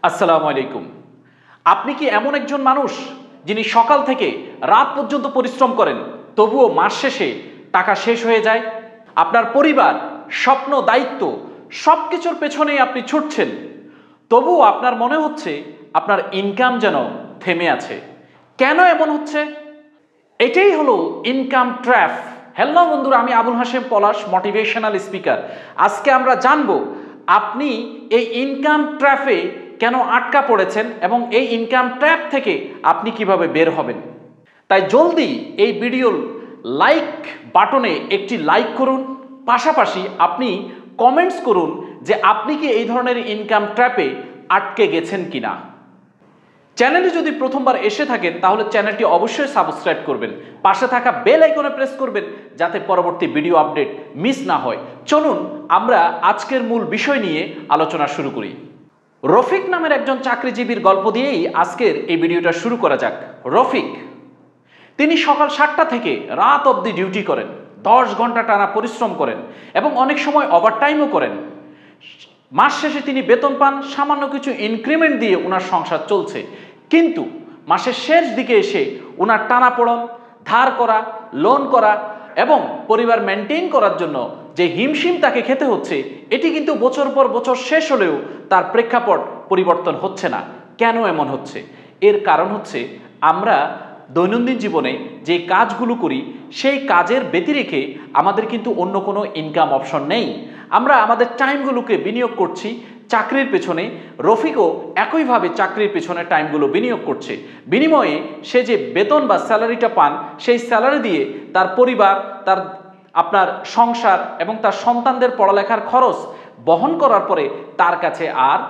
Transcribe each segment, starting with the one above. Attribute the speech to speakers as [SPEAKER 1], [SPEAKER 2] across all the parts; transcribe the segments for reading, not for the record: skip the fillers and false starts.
[SPEAKER 1] আসসালামু আলাইকুম। আপনি কি এমন একজন মানুষ যিনি সকাল থেকে রাত পর্যন্ত পরিশ্রম করেন, তবুও মাস শেষে টাকা শেষ হয়ে যায়? আপনার পরিবার, স্বপ্ন, দায়িত্ব সবকিছুর পেছনেই আপনি ছুটছেন, তবুও আপনার মনে হচ্ছে আপনার ইনকাম যেন থেমে আছে। কেন এমন হচ্ছে? এটাই হলো ইনকাম ট্র্যাপ। হ্যালো বন্ধুরা, আমি আবুল হাশেম পলাশ, মোটিভেশনাল স্পিকার। আজকে আমরা জানবো আপনি এই ইনকাম ট্র্যাপে কেন আটকা পড়েছেন এবং এই ইনকাম ট্র্যাপ থেকে আপনি কিভাবে বের হবেন। তাই জলদি এই ভিডিওর লাইক বাটনে একটি লাইক করুন, পাশাপাশি আপনি কমেন্টস করুন যে আপনি কি এই ধরনের ইনকাম ট্র্যাপে আটকে গেছেন কিনা। চ্যানেলে যদি প্রথমবার এসে থাকেন তাহলে চ্যানেলটি অবশ্যই সাবস্ক্রাইব করবেন, পাশে থাকা বেল আইকনে প্রেস করবেন যাতে পরবর্তী ভিডিও আপডেট মিস না হয়। চলুন আমরা আজকের মূল বিষয় নিয়ে আলোচনা শুরু করি। রফিক নামের একজন চাকরিজীবীর গল্প দিয়েই আজকের এই ভিডিওটা শুরু করা যাক। রফিক, তিনি সকাল 7টা থেকে রাত অবধি ডিউটি করেন, 10 ঘন্টা টানা পরিশ্রম করেন এবং অনেক সময় ওভারটাইমও করেন। মাস শেষে তিনি বেতন পান, সামান্য কিছু ইনক্রিমেন্ট দিয়ে ওনার সংসার চলছে। কিন্তু মাসের শেষ দিকে এসে ওনার টানাপোড়ন, ধার করা, লোন করা এবং পরিবার মেনটেন করার জন্য যে হিমশিম তাকে খেতে হচ্ছে, এটি কিন্তু বছর পর বছর শেষ হলেও তার প্রেক্ষাপট পরিবর্তন হচ্ছে না। কেন এমন হচ্ছে? এর কারণ হচ্ছে আমরা দৈনন্দিন জীবনে যে কাজগুলো করি সেই কাজের ব্যতিরেকে আমাদের কিন্তু অন্য কোনো ইনকাম অপশন নেই। আমরা আমাদের টাইমগুলোকে বিনিয়োগ করছি চাকরির পেছনে। রফিকও একইভাবে চাকরির পেছনে টাইমগুলো বিনিয়োগ করছে। বিনিময়ে সে যে বেতন বা স্যালারিটা পান, সেই স্যালারি দিয়ে তার পরিবার, তার আপনার সংসার এবং তার সন্তানদের পড়ালেখার খরচ বহন করার পরে তার কাছে আর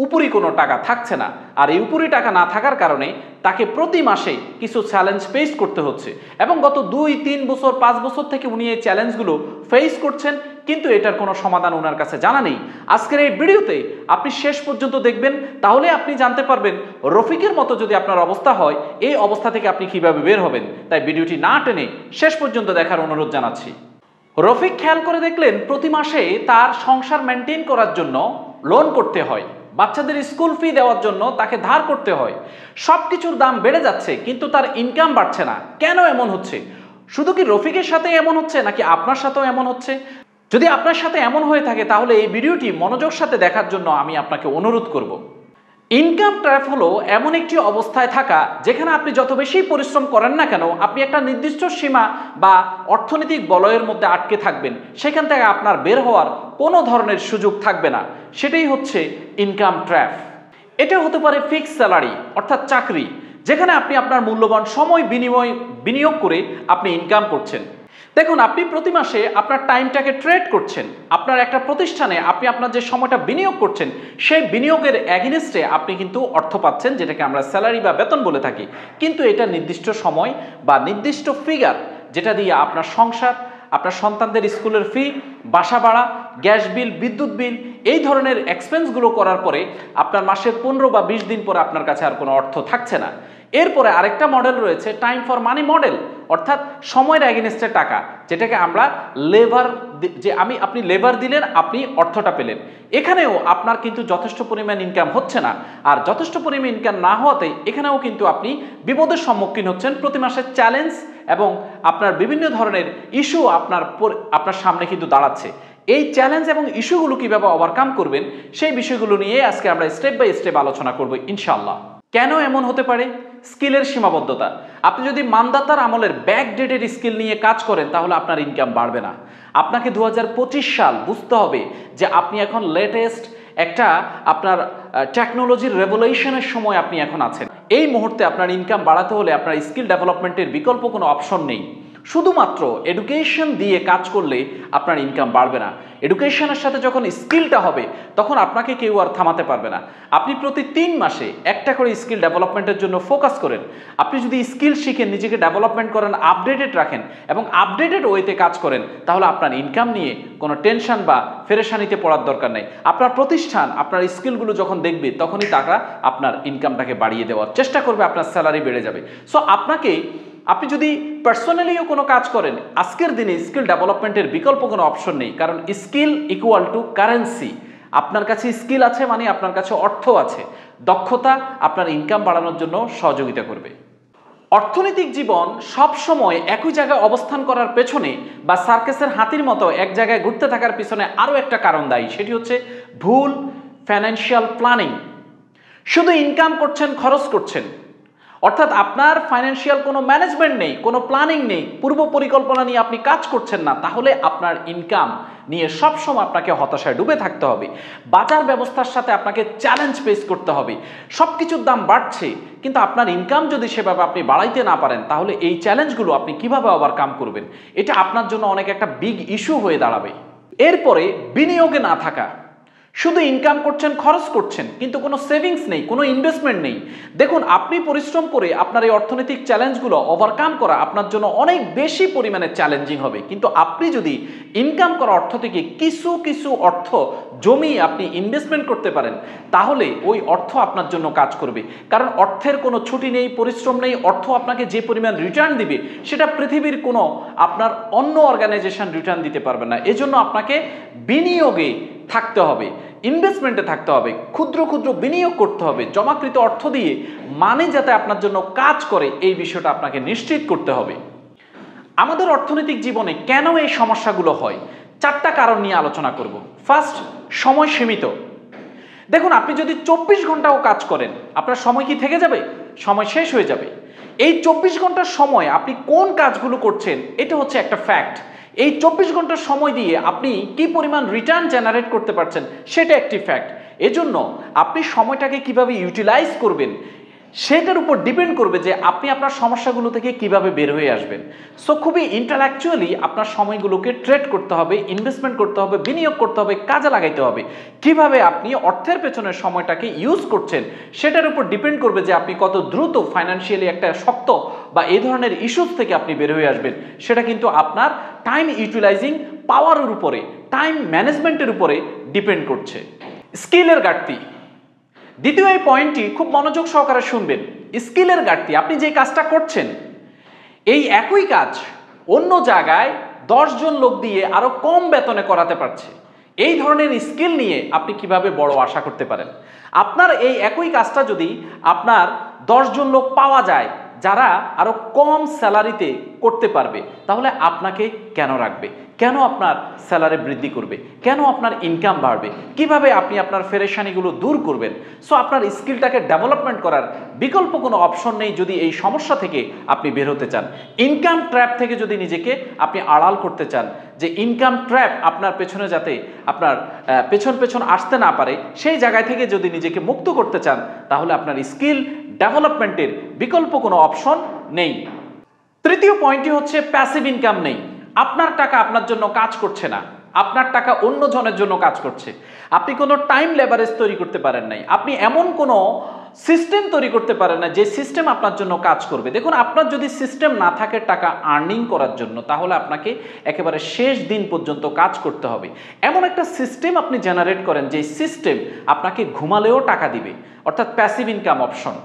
[SPEAKER 1] উপরি কোনো টাকা থাকছে না। আর এই উপরি টাকা না থাকার কারণে তাকে প্রতি মাসে কিছু চ্যালেঞ্জ ফেস করতে হচ্ছে এবং গত 2-3 বছর 5 বছর থেকে উনি এই চ্যালেঞ্জগুলো ফেস করছেন, কিন্তু এটার কোনো সমাধান ওনার কাছে জানা নেই। আজকের এই ভিডিওতে আপনি শেষ পর্যন্ত দেখবেন, তাহলে আপনি জানতে পারবেন রফিকের মতো যদি আপনার অবস্থা হয়, এই অবস্থা থেকে আপনি কিভাবে বের হবেন। তাই ভিডিওটি না টেনে শেষ পর্যন্ত দেখার অনুরোধ জানাচ্ছি। রফিক খেয়াল করে দেখলেন প্রতি মাসে তার সংসার মেনটেন করার জন্য লোন করতে হয়, বাচ্চাদের স্কুল ফি দেওয়ার জন্য তাকে ধার করতে হয়। সব কিছুর দাম বেড়ে যাচ্ছে কিন্তু তার ইনকাম বাড়ছে না। কেন এমন হচ্ছে? শুধু কি রফিকের সাথে এমন হচ্ছে নাকি আপনার সাথেও এমন হচ্ছে? যদি আপনার সাথে এমন হয়ে থাকে তাহলে এই ভিডিওটি মনোযোগ সাথে দেখার জন্য আমি আপনাকে অনুরোধ করব। ইনকাম ট্র্যাপ হলো এমন একটি অবস্থায় থাকা যেখানে আপনি যত বেশি পরিশ্রম করেন না কেন, আপনি একটা নির্দিষ্ট সীমা বা অর্থনৈতিক বলয়ের মধ্যে আটকে থাকবেন। সেখান থেকে আপনার বের হওয়ার কোনো ধরনের সুযোগ থাকবে না। সেটাই হচ্ছে ইনকাম ট্র্যাপ। এটা হতে পারে ফিক্সড স্যালারি অর্থাৎ চাকরি, যেখানে আপনি আপনার মূল্যবান সময় বিনিয়োগ করে আপনি ইনকাম করছেন। দেখুন, আপনি প্রতি মাসে আপনার টাইমটাকে ট্রেড করছেন। আপনার একটা প্রতিষ্ঠানে আপনি আপনার যে সময়টা বিনিয়োগ করছেন, সেই বিনিয়োগের এগেইনস্টে আপনি কিন্তু অর্থ পাচ্ছেন, যেটাকে আমরা স্যালারি বা বেতন বলে থাকি। কিন্তু এটা নির্দিষ্ট সময় বা নির্দিষ্ট ফিগার, যেটা দিয়ে আপনার সংসার, আপনার সন্তানদের স্কুলের ফি, বাসা ভাড়া, গ্যাস বিল, বিদ্যুৎ বিল, এই ধরনের এক্সপেন্সগুলো করার পরে আপনার মাসের 15 বা 20 দিন পরে আপনার কাছে আর কোনো অর্থ থাকছে না। এরপরে আরেকটা মডেল রয়েছে টাইম ফর মানি মডেল, অর্থাৎ সময়ের এগেইনস্টে টাকা, যেটাকে আমরা লেবার, যে আপনি লেবার দিলেন, আপনি অর্থটা পেলেন। এখানেও আপনার কিন্তু যথেষ্ট পরিমাণ ইনকাম হচ্ছে না। আর যথেষ্ট পরিমাণ ইনকাম না হওয়াতে এখানেও কিন্তু আপনি বিপদের সম্মুখীন হচ্ছেন। প্রতি মাসের চ্যালেঞ্জ এবং আপনার বিভিন্ন ধরনের ইস্যু আপনার সামনে কিন্তু দাঁড়াচ্ছে। এই চ্যালেঞ্জ এবং ইস্যুগুলো কীভাবে ওভারকাম করবেন, সেই বিষয়গুলো নিয়ে আজকে আমরা স্টেপ বাই স্টেপ আলোচনা করব ইনশাআল্লাহ। কেন এমন হতে পারে? স্কিলের সীমাবদ্ধতা। আপনি যদি মানদাতার আমলের ব্যাকডেটেড স্কিল নিয়ে কাজ করেন তাহলে আপনার ইনকাম বাড়বে না। আপনাকে 2025 সাল বুঝতে হবে যে আপনি এখন লেটেস্ট একটা আপনার টেকনোলজির রেভলিউশনের সময় আপনি এখন আছেন। এই মুহূর্তে আপনার ইনকাম বাড়াতে হলে আপনার স্কিল ডেভেলপমেন্টের বিকল্প কোনো অপশন নেই। শুধুমাত্র এডুকেশন দিয়ে কাজ করলে আপনার ইনকাম বাড়বে না। এডুকেশনের সাথে যখন স্কিলটা হবে তখন আপনাকে কেউ আর থামাতে পারবে না। আপনি প্রতি 3 মাসে একটা করে স্কিল ডেভেলপমেন্টের জন্য ফোকাস করেন। আপনি যদি স্কিল শিখেন, নিজেকে ডেভেলপমেন্ট করেন, আপডেটেড রাখেন এবং আপডেটেড ওয়েতে কাজ করেন, তাহলে আপনার ইনকাম নিয়ে কোনো টেনশন বা পেরেশানিতে পড়ার দরকার নেই। আপনার প্রতিষ্ঠান আপনার স্কিলগুলো যখন দেখবে তখনই টাকা আপনার ইনকামটাকে বাড়িয়ে দেওয়ার চেষ্টা করবে, আপনার স্যালারি বেড়ে যাবে। সো আপনি যদি পার্সোনালিও কোনো কাজ করেন, আজকের দিনে স্কিল ডেভেলপমেন্টের বিকল্প কোনো অপশন নেই, কারণ স্কিল ইকুয়াল টু কারেন্সি। আপনার কাছে স্কিল আছে মানে আপনার কাছে অর্থ আছে। দক্ষতা আপনার ইনকাম বাড়ানোর জন্য সহযোগিতা করবে। অর্থনৈতিক জীবন সব সময় একই জায়গায় অবস্থান করার পেছনে বা সার্কাসের হাতির মতো এক জায়গায় ঘুরতে থাকার পিছনে আরও একটা কারণ দায়ী, সেটি হচ্ছে ভুল ফাইন্যান্সিয়াল প্ল্যানিং। শুধু ইনকাম করছেন, খরচ করছেন, অর্থাৎ আপনার ফাইন্যান্সিয়াল কোনো ম্যানেজমেন্ট নেই, কোনো প্ল্যানিং নেই, পূর্ব পরিকল্পনা নিয়ে আপনি কাজ করছেন না, তাহলে আপনার ইনকাম নিয়ে সবসময় আপনাকে হতাশায় ডুবে থাকতে হবে। বাজার ব্যবস্থার সাথে আপনাকে চ্যালেঞ্জ ফেস করতে হবে। সব কিছুর দাম বাড়ছে, কিন্তু আপনার ইনকাম যদি সেভাবে আপনি বাড়াইতে না পারেন, তাহলে এই চ্যালেঞ্জগুলো আপনি কিভাবে ওভারকাম করবেন? এটা আপনার জন্য অনেক একটা বিগ ইস্যু হয়ে দাঁড়াবে। এরপরে বিনিয়োগে না থাকা। শুধু ইনকাম করছেন, খরচ করছেন, কিন্তু কোনো সেভিংস নেই, কোনো ইনভেস্টমেন্ট নেই। দেখুন, আপনি পরিশ্রম করে আপনার এই অর্থনৈতিক চ্যালেঞ্জগুলো ওভারকাম করা আপনার জন্য অনেক বেশি পরিমাণে চ্যালেঞ্জিং হবে। কিন্তু আপনি যদি ইনকাম করা অর্থ থেকে কিছু কিছু অর্থ জমিয়ে আপনি ইনভেস্টমেন্ট করতে পারেন, তাহলে ওই অর্থ আপনার জন্য কাজ করবে। কারণ অর্থের কোনো ছুটি নেই, পরিশ্রম নেই। অর্থ আপনাকে যে পরিমাণ রিটার্ন দিবে, সেটা পৃথিবীর কোনো আপনার অন্য অর্গানাইজেশন রিটার্ন দিতে পারবে না। এজন্য আপনাকে বিনিয়োগে থাকতে হবে, ইনভেস্টমেন্টে থাকতে হবে, ক্ষুদ্র ক্ষুদ্র বিনিয়োগ করতে হবে। জমাকৃত অর্থ দিয়ে মানি যাতে আপনার জন্য কাজ করে, এই বিষয়টা আপনাকে নিশ্চিত করতে হবে। আমাদের অর্থনৈতিক জীবনে কেন এই সমস্যাগুলো হয়, 4টা কারণ নিয়ে আলোচনা করব। ফার্স্ট, সময় সীমিত। দেখুন, আপনি যদি 24 ঘন্টাও কাজ করেন, আপনার সময় কি থেকে যাবে? সময় শেষ হয়ে যাবে। এই 24 ঘন্টার সময় আপনি কোন কাজগুলো করছেন, এটা হচ্ছে একটা ফ্যাক্ট। এই 24 ঘন্টার সময় দিয়ে আপনি কি পরিমাণ রিটার্ন জেনারেট করতে পারছেন, সেটা একটি ফ্যাক্ট। এজন্য আপনি সময়টাকে কিভাবে ইউটিলাইজ করবেন, সেটার উপর ডিপেন্ড করবে যে আপনি আপনার সমস্যাগুলো থেকে কিভাবে বের হয়ে আসবেন। সো খুবই ইন্টালেকচুয়ালি আপনার সময়গুলোকে ট্রেড করতে হবে, ইনভেস্টমেন্ট করতে হবে, বিনিয়োগ করতে হবে, কাজে লাগাইতে হবে। কিভাবে আপনি অর্থের পেছনে সময়টাকে ইউজ করছেন, সেটার উপর ডিপেন্ড করবে যে আপনি কত দ্রুত ফাইন্যান্সিয়ালি একটা শক্ত বা এই ধরনের ইস্যুস থেকে আপনি বের হয়ে আসবেন। সেটা কিন্তু আপনার টাইম ইউটিলাইজিং পাওয়ারের উপরে, টাইম ম্যানেজমেন্টের উপরে ডিপেন্ড করছে। স্কিলের ঘাটতি। দ্বিতীয় এই পয়েন্টটি খুব মনোযোগ সহকারে শুনবেন। স্কিলের ঘাটতি। আপনি যে কাজটা করছেন, এই একই কাজ অন্য জায়গায় 10 জন লোক দিয়ে আরো কম বেতনে করাতে পারছে। এই ধরনের স্কিল নিয়ে আপনি কিভাবে বড় আশা করতে পারেন? আপনার এই একই কাজটা যদি আপনার 10 জন লোক পাওয়া যায় যারা আরো কম স্যালারিতে করতে পারবে, তাহলে আপনাকে কেন রাখবে? কেন আপনার স্যালারি বৃদ্ধি করবে? কেন আপনার ইনকাম বাড়বে? কিভাবে আপনি আপনার পেরেশানিগুলো দূর করবেন? সো আপনার স্কিলটাকে ডেভেলপমেন্ট করার বিকল্প কোনো অপশন নেই যদি এই সমস্যা থেকে আপনি বের হতে চান। ইনকাম ট্র্যাপ থেকে যদি নিজেকে আপনি আড়াল করতে চান, যে ইনকাম ট্র্যাপ আপনার পেছনে যাতে আপনার পেছন আসতে না পারে, সেই জায়গায় থেকে যদি নিজেকে মুক্ত করতে চান, তাহলে আপনার স্কিল ডেভেলপমেন্টের বিকল্প কোনো অপশন নেই। তৃতীয় পয়েন্টটি হচ্ছে প্যাসিভ ইনকাম নেই। আপনার টাকা আপনার জন্য কাজ করছে না, আপনার টাকা অন্য জনের জন্য কাজ করছে। আপনি কোনো টাইম লেভারেজ তৈরি করতে পারেন নাই, আপনি এমন কোনো সিস্টেম তৈরি করতে পারেন না যে সিস্টেম আপনার জন্য কাজ করবে। দেখুন, আপনার যদি সিস্টেম না থাকে টাকা আর্নিং করার জন্য, তাহলে আপনাকে একেবারে শেষ দিন পর্যন্ত কাজ করতে হবে। এমন একটা সিস্টেম আপনি জেনারেট করেন যে সিস্টেম আপনাকে ঘুমালেও টাকা দিবে, অর্থাৎ প্যাসিভ ইনকাম অপশন।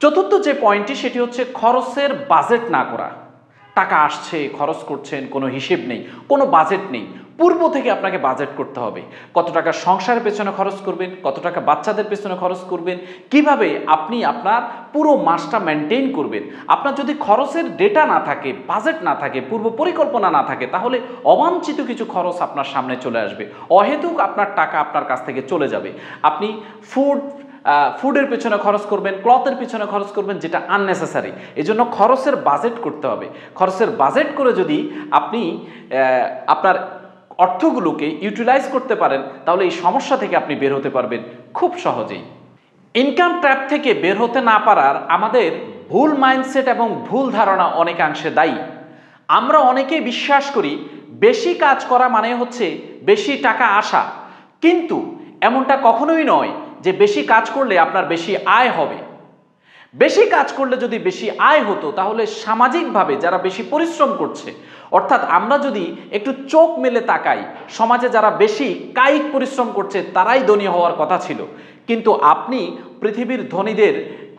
[SPEAKER 1] চতুর্থ যে পয়েন্টটি, সেটি হচ্ছে খরচের বাজেট না করা। টাকা আসছে, খরচ করছেন, কোনো হিসেব নেই, কোনো বাজেট নেই। পূর্ব থেকে আপনাকে বাজেট করতে হবে। কত টাকা সংসারের পেছনে খরচ করবেন, কত টাকা বাচ্চাদের পেছনে খরচ করবেন, কিভাবে আপনি আপনার পুরো মাসটা মেনটেন করবেন। আপনার যদি খরচের ডেটা না থাকে, বাজেট না থাকে, পূর্ব পরিকল্পনা না থাকে, তাহলে অবাঞ্ছিত কিছু খরচ আপনার সামনে চলে আসবে। অহেতুক আপনার টাকা আপনার কাছ থেকে চলে যাবে। আপনি ফুডের পেছনে খরচ করবেন, ক্লথের পেছনে খরচ করবেন, যেটা আননেসেসারি। এই জন্য খরচের বাজেট করতে হবে। খরচের বাজেট করে যদি আপনি আপনার অর্থগুলোকে ইউটিলাইজ করতে পারেন, তাহলে এই সমস্যা থেকে আপনি বের হতে পারবেন খুব সহজেই। ইনকাম ট্র্যাপ থেকে বের হতে না পারার আমাদের ভুল মাইন্ডসেট এবং ভুল ধারণা অনেকাংশে দায়ী। আমরা অনেকেই বিশ্বাস করি বেশি কাজ করা মানে হচ্ছে বেশি টাকা আসা, কিন্তু এমনটা কখনোই নয় যে বেশি কাজ করলে আপনার বেশি আয় হবে। বেশি কাজ করলে যদি বেশি আয় হতো, তাহলে সামাজিকভাবে যারা বেশি পরিশ্রম করছে, অর্থাৎ আমরা যদি একটু চোখ মেলে তাকাই, সমাজে যারা বেশি কায়িক পরিশ্রম করছে তারাই ধনী হওয়ার কথা ছিল। কিন্তু আপনি পৃথিবীর ধনীদের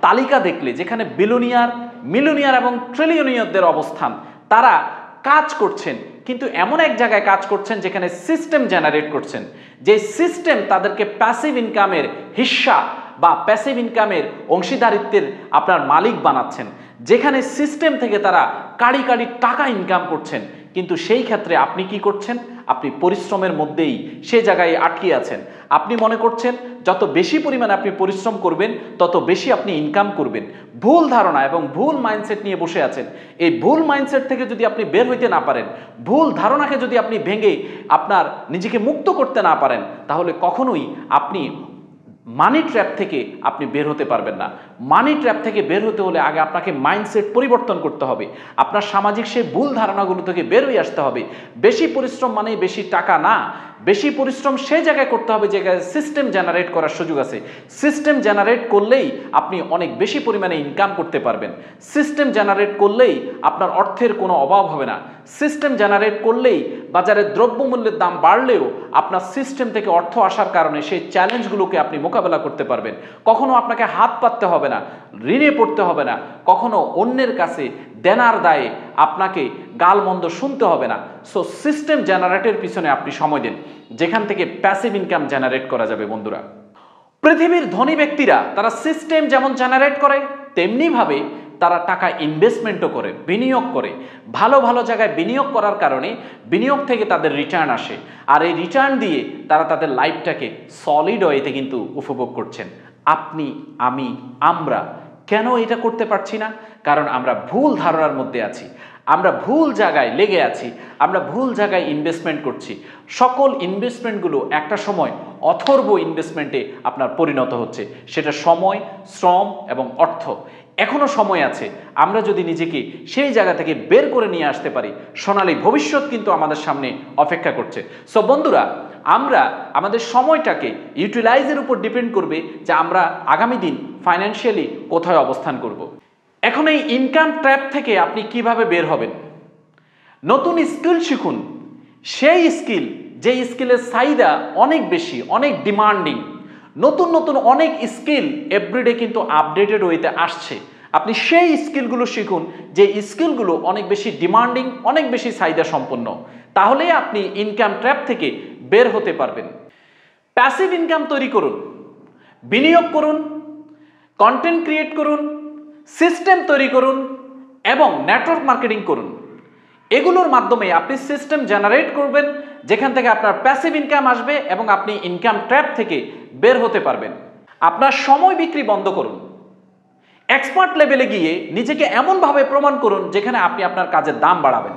[SPEAKER 1] তালিকা দেখলে, যেখানে বিলিয়নিয়ার, মিলিয়নিয়ার এবং ট্রিলিয়নিয়ারদের অবস্থান, তারা কাজ করছেন, কিন্তু এমন এক জায়গায় কাজ করছেন যেখানে সিস্টেম জেনারেট করছেন, যে সিস্টেম তাদেরকে প্যাসিভ ইনকামের হিস্সা বা প্যাসিভ ইনকামের অংশীদারিত্বের আপনার মালিক বানাচ্ছেন, যেখানে সিস্টেম থেকে তারা কাড়ি কাড়ি টাকা ইনকাম করছেন। কিন্তু সেই ক্ষেত্রে আপনি কি করছেন? আপনি পরিশ্রমের মধ্যেই সে জায়গায় আটকে আছেন। আপনি মনে করছেন যত বেশি পরিমাণে আপনি পরিশ্রম করবেন তত বেশি আপনি ইনকাম করবেন। ভুল ধারণা এবং ভুল মাইন্ডসেট নিয়ে বসে আছেন। এই ভুল মাইন্ডসেট থেকে যদি আপনি বের হইতে না পারেন, ভুল ধারণাকে যদি আপনি ভেঙে আপনার নিজেকে মুক্ত করতে না পারেন, তাহলে কখনোই আপনি মানি ট্র্যাপ থেকে আপনি বের হতে পারবেন না। মানি ট্র্যাপ থেকে বের হতে হলে আগে আপনাকে মাইন্ডসেট পরিবর্তন করতে হবে। আপনার সামাজিক সেই ভুল ধারণাগুলো থেকে বের হয়ে আসতে হবে। বেশি পরিশ্রম মানে বেশি টাকা না, বেশি পরিশ্রম সেই জায়গায় করতে হবে যে জায়গায় সিস্টেম জেনারেট করার সুযোগ আছে। সিস্টেম জেনারেট করলেই আপনি অনেক বেশি পরিমাণে ইনকাম করতে পারবেন। সিস্টেম জেনারেট করলেই আপনার অর্থের কোনো অভাব হবে না। সিস্টেম জেনারেট করলেই বাজারে দ্রব্যমূল্যের দাম বাড়লেও আপনার সিস্টেম থেকে অর্থ আসার কারণে সেই চ্যালেঞ্জগুলোকে আপনি মোকাবেলা করতে পারবেন। কখনো আপনাকে হাত পাততে হবে না, ঋণে পড়তে হবে না, কখনো অন্যের কাছে দেনার দায়ে আপনাকে গালমন্দ শুনতে হবে না। সো সিস্টেম জেনারেটের পিছনে আপনি সময় দিন, যেখান থেকে প্যাসিভ ইনকাম জেনারেট করা যাবে। বন্ধুরা, পৃথিবীর ধনী ব্যক্তিরা তারা সিস্টেম যেমন জেনারেট করে, তেমনিভাবে তারা টাকা ইনভেস্টমেন্টও করে, বিনিয়োগ করে। ভালো ভালো জায়গায় বিনিয়োগ করার কারণে বিনিয়োগ থেকে তাদের রিটার্ন আসে, আর এই রিটার্ন দিয়ে তারা তাদের লাইফটাকে সলিড ওয়েতে কিন্তু উপভোগ করছেন। আপনি, আমি, আমরা কেন এটা করতে পারছি না? কারণ আমরা ভুল ধারণার মধ্যে আছি, আমরা ভুল জায়গায় লেগে আছি, আমরা ভুল জায়গায় ইনভেস্টমেন্ট করছি। সকল ইনভেস্টমেন্টগুলো একটা সময় অথর্ব ইনভেস্টমেন্টে আপনার পরিণত হচ্ছে, সেটা সময়, শ্রম এবং অর্থ। এখনো সময় আছে, আমরা যদি নিজেকে সেই জায়গা থেকে বের করে নিয়ে আসতে পারি, সোনালী ভবিষ্যৎ কিন্তু আমাদের সামনে অপেক্ষা করছে। সো বন্ধুরা, আমরা আমাদের সময়টাকে ইউটিলাইজের উপর ডিপেন্ড করবে যে আমরা আগামী দিন ফাইন্যান্সিয়ালি কোথায় অবস্থান করব। এখন এই ইনকাম ট্র্যাপ থেকে আপনি কিভাবে বের হবেন? নতুন স্কিল শিখুন, সেই স্কিল যে স্কিলের চাহিদা অনেক বেশি, অনেক ডিমান্ডিং। নতুন নতুন অনেক স্কিল এভরিডে কিন্তু আপডেটেড ওয়েতে আসছে। আপনি সেই স্কিলগুলো শিখুন যে স্কিলগুলো অনেক বেশি ডিমান্ডিং, অনেক বেশি চাহিদা সম্পন্ন। তাহলেই আপনি ইনকাম ট্র্যাপ থেকে বের হতে পারবেন। প্যাসিভ ইনকাম তৈরি করুন, বিনিয়োগ করুন, কন্টেন্ট ক্রিয়েট করুন, সিস্টেম তৈরি করুন এবং নেটওয়ার্ক মার্কেটিং করুন। এগুলোর মাধ্যমে আপনি সিস্টেম জেনারেট করবেন, যেখান থেকে আপনার প্যাসিভ ইনকাম আসবে এবং আপনি ইনকাম ট্র্যাপ থেকে বের হতে পারবেন। আপনার সময় বিক্রি বন্ধ করুন। এক্সপার্ট লেভেলে গিয়ে নিজেকে এমনভাবে প্রমাণ করুন যেখানে আপনি আপনার কাজের দাম বাড়াবেন।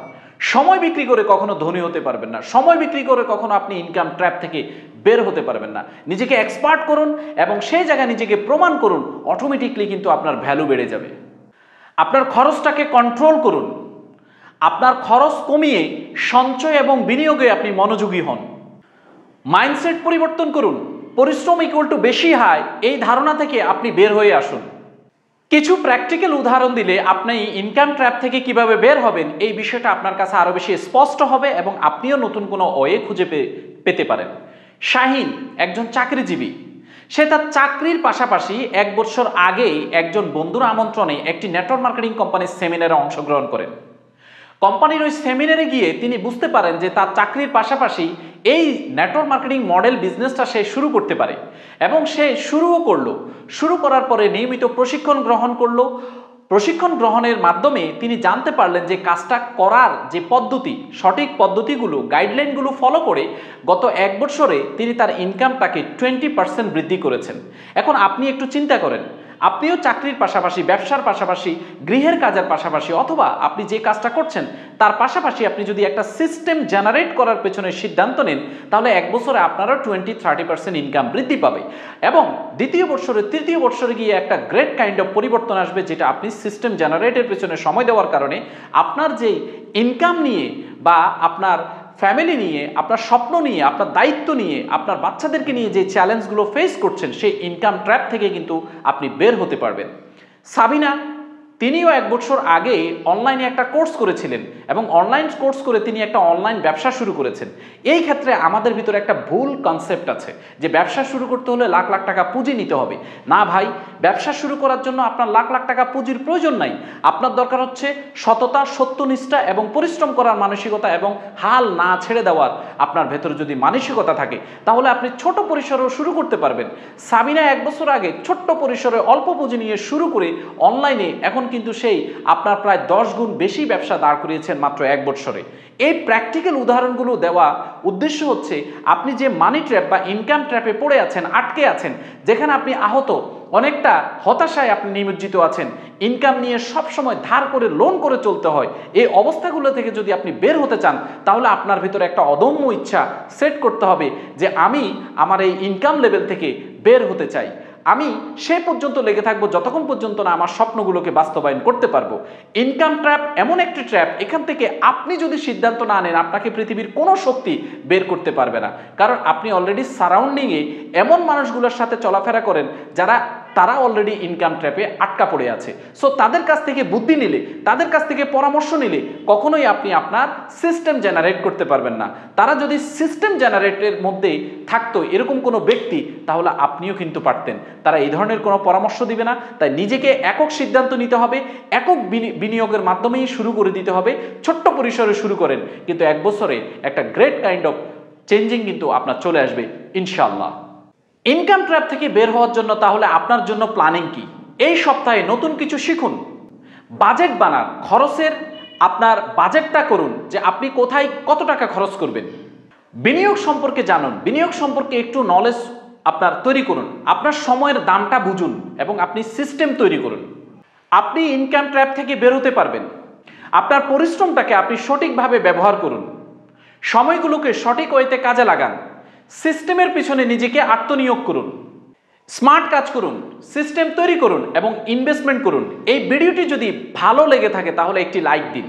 [SPEAKER 1] সময় বিক্রি করে কখনো ধনী হতে পারবেন না, সময় বিক্রি করে কখনো আপনি ইনকাম ট্র্যাপ থেকে বের হতে পারবেন না। নিজেকে এক্সপার্ট করুন এবং সেই জায়গায় নিজেকে প্রমাণ করুন, অটোমেটিকলি কিন্তু আপনার ভ্যালু বেড়ে যাবে। আপনার খরচটাকে কন্ট্রোল করুন। আপনার খরচ কমিয়ে সঞ্চয় এবং বিনিয়োগে আপনি মনোযোগী হন। মাইন্ডসেট পরিবর্তন করুন। পরিশ্রম ইকুয়াল টু বেশি হয়, এই ধারণা থেকে আপনি বের হয়ে আসুন। কিছু প্র্যাকটিক্যাল উদাহরণ দিলে আপনি ইনকাম ট্র্যাপ থেকে কিভাবে বের হবেন এই বিষয়টা আপনার কাছে আরো বেশি স্পষ্ট হবে এবং আপনিও নতুন কোনো ওয়ে খুঁজে পেতে পারেন। শাহিন একজন চাকরিজীবী। সে তার চাকরির পাশাপাশি 1 বছর আগেই একজন বন্ধুর আমন্ত্রণে একটি নেটওয়ার্ক মার্কেটিং কোম্পানির সেমিনারে অংশগ্রহণ করেন। কোম্পানির ওই সেমিনারে গিয়ে তিনি বুঝতে পারেন যে তার চাকরির পাশাপাশি এই নেটওয়ার্ক মার্কেটিং মডেল বিজনেসটা সে শুরু করতে পারে এবং সে শুরুও করলো। শুরু করার পরে নিয়মিত প্রশিক্ষণ গ্রহণ করলো। প্রশিক্ষণ গ্রহণের মাধ্যমে তিনি জানতে পারলেন যে কাজটা করার যে পদ্ধতি, সঠিক পদ্ধতিগুলো, গাইডলাইনগুলো ফলো করে গত 1 বছরে তিনি তার ইনকামটাকে 20% বৃদ্ধি করেছেন। এখন আপনি একটু চিন্তা করেন, আপনিও চাকরির পাশাপাশি, ব্যবসার পাশাপাশি, গৃহের কাজের পাশাপাশি অথবা আপনি যে কাজটা করছেন তার পাশাপাশি আপনি যদি একটা সিস্টেম জেনারেট করার পেছনে সিদ্ধান্ত নেন, তাহলে 1 বছরে আপনারও 20-30% ইনকাম বৃদ্ধি পাবে এবং দ্বিতীয় বছরে, তৃতীয় বছরে গিয়ে একটা গ্রেট কাইন্ড অফ পরিবর্তন আসবে, যেটা আপনি সিস্টেম জেনারেটের পেছনে সময় দেওয়ার কারণে আপনার যেই ইনকাম নিয়ে বা আপনার ফ্যামিলি নিয়ে, আপনার স্বপ্ন নিয়ে, আপনার দায়িত্ব নিয়ে, আপনার বাচ্চাদেরকে নিয়ে যে চ্যালেঞ্জগুলো ফেস করছেন সেই ইনকাম ট্র্যাপ থেকে কিন্তু আপনি বের হতে পারবেন। সাবিনা, তিনিও 1 বছর আগে অনলাইনে একটা কোর্স করেছিলেন এবং অনলাইন কোর্স করে তিনি একটা অনলাইন ব্যবসা শুরু করেছেন। এই ক্ষেত্রে আমাদের ভিতরে একটা ভুল কনসেপ্ট আছে যে ব্যবসা শুরু করতে হলে লাখ লাখ টাকা পুঁজি নিতে হবে। না ভাই, ব্যবসা শুরু করার জন্য আপনার লাখ লাখ টাকা পুঁজির প্রয়োজন নাই। আপনার দরকার হচ্ছে সততা, সত্যনিষ্ঠা এবং পরিশ্রম করার মানসিকতা এবং হাল না ছেড়ে দেওয়ার আপনার ভেতরে যদি মানসিকতা থাকে, তাহলে আপনি ছোট পরিসরেও শুরু করতে পারবেন। সাবিনা 1 বছর আগে ছোট্ট পরিসরে অল্প পুঁজি নিয়ে শুরু করে অনলাইনে এখন কিন্তু সেই আপনার প্রায় 10 গুণ বেশি ব্যবসা দাঁড় করিয়েছেন মাত্র 1 বছরে। এই প্র্যাকটিক্যাল উদাহরণগুলো দেওয়া উদ্দেশ্য হচ্ছে আপনি যে মানি ট্র্যাপ বা ইনকাম ট্র্যাপে পড়ে আছেন, আটকে আছেন, যেখানে আপনি আহত, অনেকটা হতাশায় আপনি নিমজ্জিত আছেন, ইনকাম নিয়ে সবসময় ধার করে লোন করে চলতে হয়, এই অবস্থাগুলো থেকে যদি আপনি বের হতে চান, তাহলে আপনার ভিতরে একটা অদম্য ইচ্ছা সেট করতে হবে যে আমি আমার এই ইনকাম লেভেল থেকে বের হতে চাই। আমি সে পর্যন্ত লেগে থাকবো যতক্ষণ পর্যন্ত না আমার স্বপ্নগুলোকে বাস্তবায়ন করতে পারবো। ইনকাম ট্র্যাপ এমন একটি ট্র্যাপ, এখান থেকে আপনি যদি সিদ্ধান্ত না নেন, আপনাকে পৃথিবীর কোনো শক্তি বের করতে পারবে না। কারণ আপনি অলরেডি সারাউন্ডিংয়ে এমন মানুষগুলোর সাথে চলাফেরা করেন তারা অলরেডি ইনকাম ট্র্যাপে আটকা পড়ে আছে। সো তাদের কাছ থেকে বুদ্ধি নিলে, তাদের কাছ থেকে পরামর্শ নিলে কখনোই আপনি আপনার সিস্টেম জেনারেট করতে পারবেন না। তারা যদি সিস্টেম জেনারেটের মধ্যে থাকতো এরকম কোনো ব্যক্তি, তাহলে আপনিও কিন্তু পারতেন। তারা এই ধরনের কোনো পরামর্শ দিবে না। তাই নিজেকে একক সিদ্ধান্ত নিতে হবে, একক বিনিয়োগের মাধ্যমেই শুরু করে দিতে হবে। ছোট্ট পরিসরে শুরু করেন, কিন্তু 1 বছরে একটা গ্রেট কাইন্ড অফ চেঞ্জিং কিন্তু আপনার চলে আসবে ইনশাআল্লাহ। ইনকাম ট্র্যাপ থেকে বের হওয়ার জন্য তাহলে আপনার জন্য প্ল্যানিং কি? এই সপ্তাহে নতুন কিছু শিখুন, বাজেট বানান, খরচের আপনার বাজেটটা করুন যে আপনি কোথায় কত টাকা খরচ করবেন। বিনিয়োগ সম্পর্কে জানুন, বিনিয়োগ সম্পর্কে একটু নলেজ আপনার তৈরি করুন, আপনার সময়ের দামটা বুঝুন এবং আপনি সিস্টেম তৈরি করুন। আপনি ইনকাম ট্র্যাপ থেকে বের হতে পারবেন। আপনার পরিশ্রমটাকে আপনি সঠিকভাবে ব্যবহার করুন, সময়গুলোকে সঠিক ওয়েতে কাজে লাগান, সিস্টেমের পিছনে নিজেকে আত্মনিয়োগ করুন, স্মার্ট কাজ করুন, সিস্টেম তৈরি করুন এবং ইনভেস্টমেন্ট করুন। এই ভিডিওটি যদি ভালো লেগে থাকে তাহলে একটি লাইক দিন।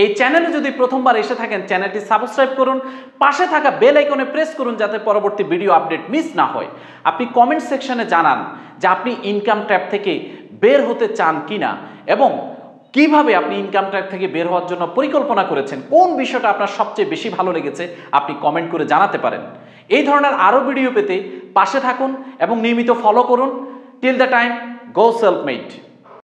[SPEAKER 1] এই চ্যানেলে যদি প্রথমবার এসে থাকেন, চ্যানেলটি সাবস্ক্রাইব করুন, পাশে থাকা বেল আইকনে প্রেস করুন যাতে পরবর্তী ভিডিও আপডেট মিস না হয়। আপনি কমেন্ট সেকশনে জানান যে আপনি ইনকাম ট্র্যাপ থেকে বের হতে চান কিনা এবং কিভাবে আপনি ইনকাম ট্র্যাপ থেকে বের হওয়ার জন্য পরিকল্পনা করেছেন, কোন বিষয়টা আপনার সবচেয়ে বেশি ভালো লেগেছে আপনি কমেন্ট করে জানাতে পারেন। এই ধরনের আরও ভিডিও পেতে পাশে থাকুন এবং নিয়মিত ফলো করুন। Till the time, go self made.